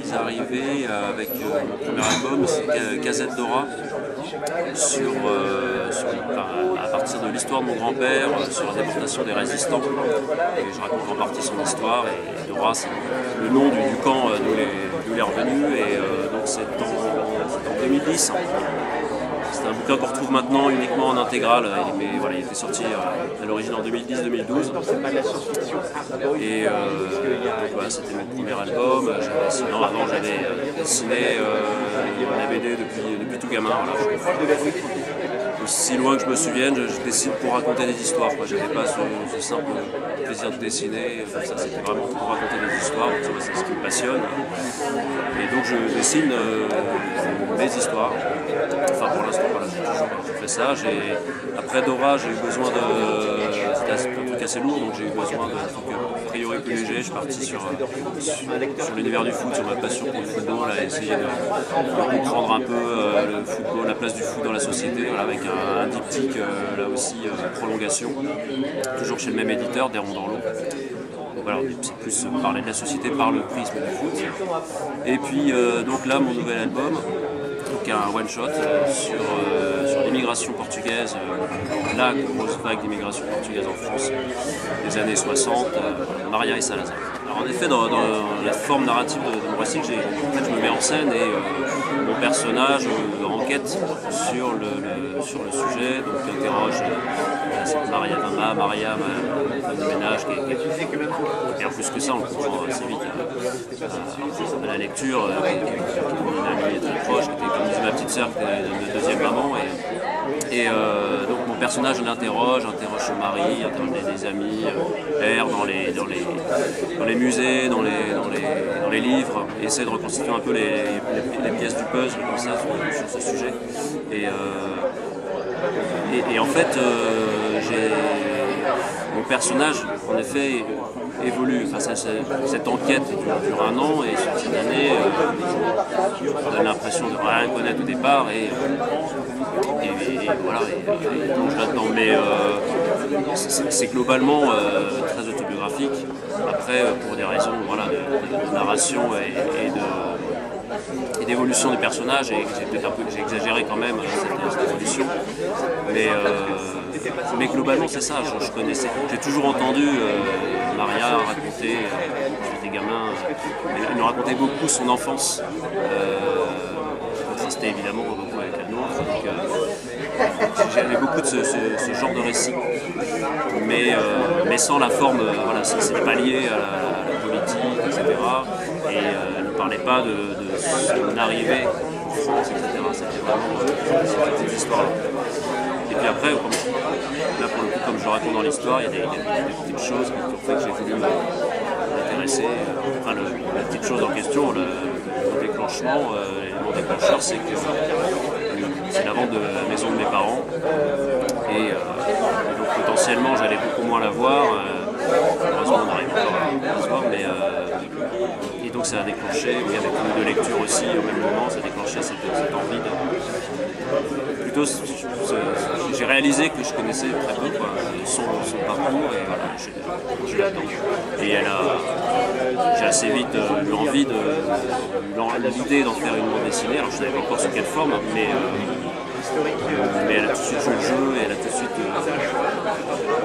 suis arrivé avec mon premier album, c'est Casette Dora, à partir de l'histoire de mon grand-père, sur la déportation des résistants. Et je raconte en partie son histoire, et Dora, c'est le nom du camp d'où il est revenu, et donc c'est en 2010. C'est un bouquin qu'on retrouve maintenant uniquement en intégrale, mais voilà, il était sorti à l'origine en 2010-2012. Et donc, voilà, c'était mon premier album. Sinon, avant, j'avais dessiné la BD depuis tout gamin. Voilà. Aussi loin que je me souvienne, je dessine pour raconter des histoires. Je n'avais pas ce simple plaisir de dessiner. Ça, c'était vraiment pour raconter des histoires. C'est ce qui me passionne. Et donc, je dessine mes histoires. Enfin, pour l'instant, voilà, j'ai toujours fait ça. Après Dora, j'ai eu besoin c'était un truc assez lourd, donc j'ai eu besoin d'un truc a priori plus léger. Je suis parti sur l'univers du foot, sur ma passion pour le football, à essayer de comprendre un peu le football, la place du foot dans la société, voilà, avec un diptyque, là aussi, prolongation, toujours chez le même éditeur, Des Ronds dans l'eau. Voilà, c'est plus parler de la société par le prisme du foot. Et puis, donc là, mon nouvel album, donc un one-shot sur l'immigration portugaise, la grosse vague d'immigration portugaise en France des années 60, Maria et Salazar. Alors en effet, dans la forme narrative de mon récit, je me mets en scène et mon personnage enquête sur le sujet, donc il interroge cette Maria, femme de ménage, qui est en plus que ça, on le comprend assez vite à la lecture, qui est une amie très proche, qui était, comme disait ma petite sœur, qui était une deuxième maman. Et donc mon personnage l'interroge son mari, interroge des amis, erre dans les musées, dans les livres, et essaie de reconstituer un peu les pièces du puzzle comme ça sur ce sujet. Et en fait, mon personnage, en effet, évolue. Enfin, cette enquête dure un an, et sur cette année, on a l'impression de rien connaître au départ, et voilà, et plonge là-dedans. Mais c'est globalement très autobiographique. Après, pour des raisons, voilà, de narration et d'évolution des personnages, et j'ai exagéré quand même cette évolution. Mais globalement, c'est ça. Je connaissais. J'ai toujours entendu Maria raconter, quand j'étais gamin, elle nous racontait beaucoup son enfance, contrasté évidemment beaucoup avec la nôtre. Donc, j'avais beaucoup de ce genre de récit, mais sans la forme, voilà, c'est pas lié à la politique, etc. Et elle ne parlait pas de son arrivée en France, etc. C'était vraiment cette histoire-là. Et puis après, là pour le coup, comme je le raconte dans l'histoire, il y a des petites choses qui ont fait que j'ai voulu m'intéresser. Enfin, la petite chose en question, le déclenchement, mon déclencheur, c'est que c'est la vente de la maison de mes parents. Et donc potentiellement, j'allais beaucoup moins la voir. Heureusement, on arrive encore à se voir, et donc ça a déclenché, oui, avec une de lecture aussi, au même moment, ça a déclenché cette envie de... Plutôt, j'ai réalisé que je connaissais très peu son parcours, et voilà, j'ai là-dedans. Et j'ai assez vite eu envie l'idée d'en faire une bande dessinée. Alors je ne savais pas encore sous quelle forme, mais elle a tout de suite joué le jeu, et elle a tout de suite...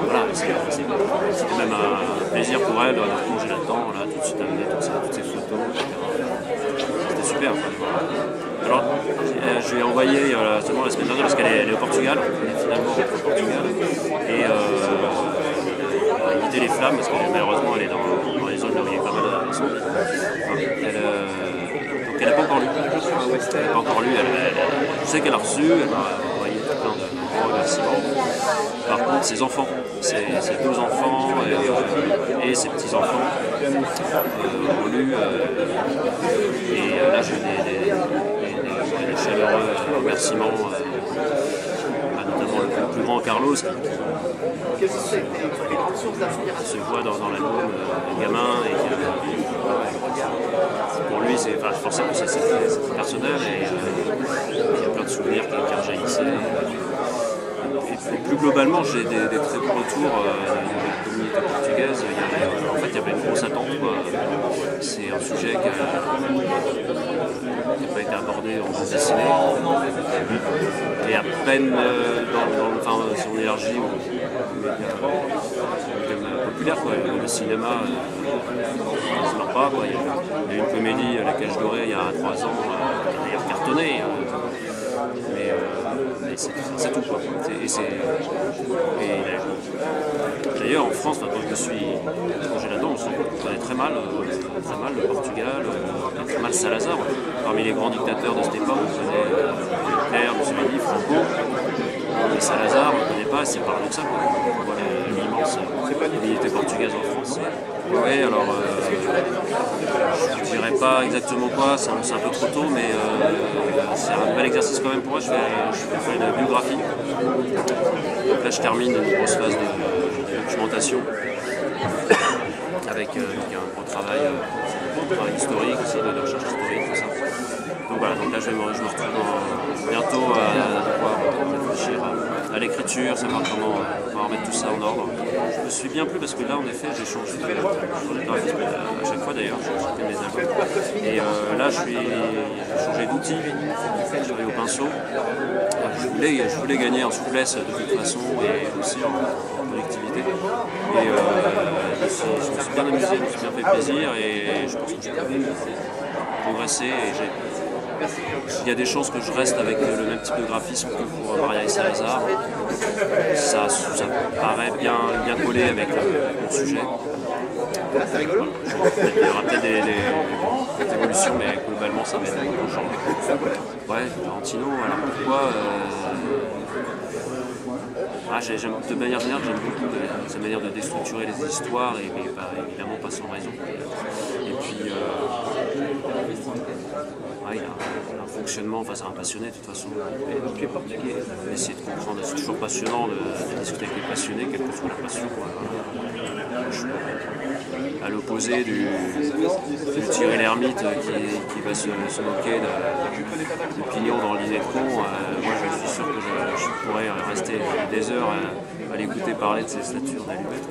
voilà, c'était même un plaisir pour elle de plonger là-dedans, tout de suite amener toutes ces photos, etc. C'était super. Alors, je lui ai envoyé seulement la semaine dernière, parce qu'elle est au Portugal, elle est finalement au Portugal, et éviter les flammes, parce que malheureusement elle est dans les zones là où il y a pas mal d'incendies. Donc elle n'a pas encore lu. Elle n'a pas encore lu. Je sais qu'elle a reçu, elle m'a envoyé plein de remerciements. Par contre, ses enfants, ses deux enfants et ses petits-enfants ont lu. Et là, j'ai des chaleureux remerciements, notamment le plus grand Carlos, qui se voit dans l'album gamin, et pour lui, forcément c'est personnel, et il y a plein de souvenirs qui rejaillissaient. Et plus globalement, j'ai des très bons retours de la communauté portugaise. En fait, il y avait une grosse attente, quoi. C'est un sujet qui n'a pas été abordé en bande dessinée. Et à peine, si on élargit au médias populaire, quoi. Le cinéma, ça ne marche pas, quoi. Il y a eu une comédie à laquelle je jouais il y a 3 ans, qui a d'ailleurs cartonné. Mais c'est tout, quoi. D'ailleurs, en France, quand je me suis plongé là-dedans, on connaît très mal le Portugal, très mal Salazar. Parmi les grands dictateurs de cette époque, on connaît Hitler, Mussolini, Franco. Mais Salazar, on ne connaît pas, c'est paradoxal, quoi. Voilà, l'immense communauté portugaise en France. Oui, alors je ne dirais pas exactement quoi, c'est un peu trop tôt, mais c'est un bel exercice quand même pour moi. Je vais faire une biographie. Donc là, je termine une grosse phase de documentation avec un gros travail historique, aussi de recherche historique, tout ça. Donc voilà, donc là je me retrouve bientôt à pouvoir réfléchir à l'écriture, savoir comment remettre tout ça en ordre. Je me suis bien plu parce que là, en effet, j'ai changé de graphisme à chaque fois d'ailleurs, j'ai changé mes albums. Et là, j'ai changé d'outil, je suis allé au pinceau. Je voulais gagner en souplesse de toute façon et aussi en productivité. Et je me suis bien amusé, je me suis bien fait plaisir et je pense que je peux progresser. Il y a des chances que je reste avec le même type de graphisme que pour Maria et Salazar. Ça paraît bien collé avec le sujet. Il y aura peut-être des évolutions, mais globalement ça va être beaucoup changé. Ouais, Tarantino, alors pourquoi de manière générale, j'aime beaucoup sa manière de déstructurer les histoires, mais évidemment pas sans raison. Et puis, il a un fonctionnement, c'est un passionné de toute façon. Essayer de comprendre, c'est toujours passionnant de discuter avec les passionnés, quelle que soit la passion. À l'opposé du Thierry Lhermitte qui va se moquer de pignon dans l'idée de con, moi je suis sûr que je pourrais rester des heures à l'écouter parler de ses statures d'allumettes.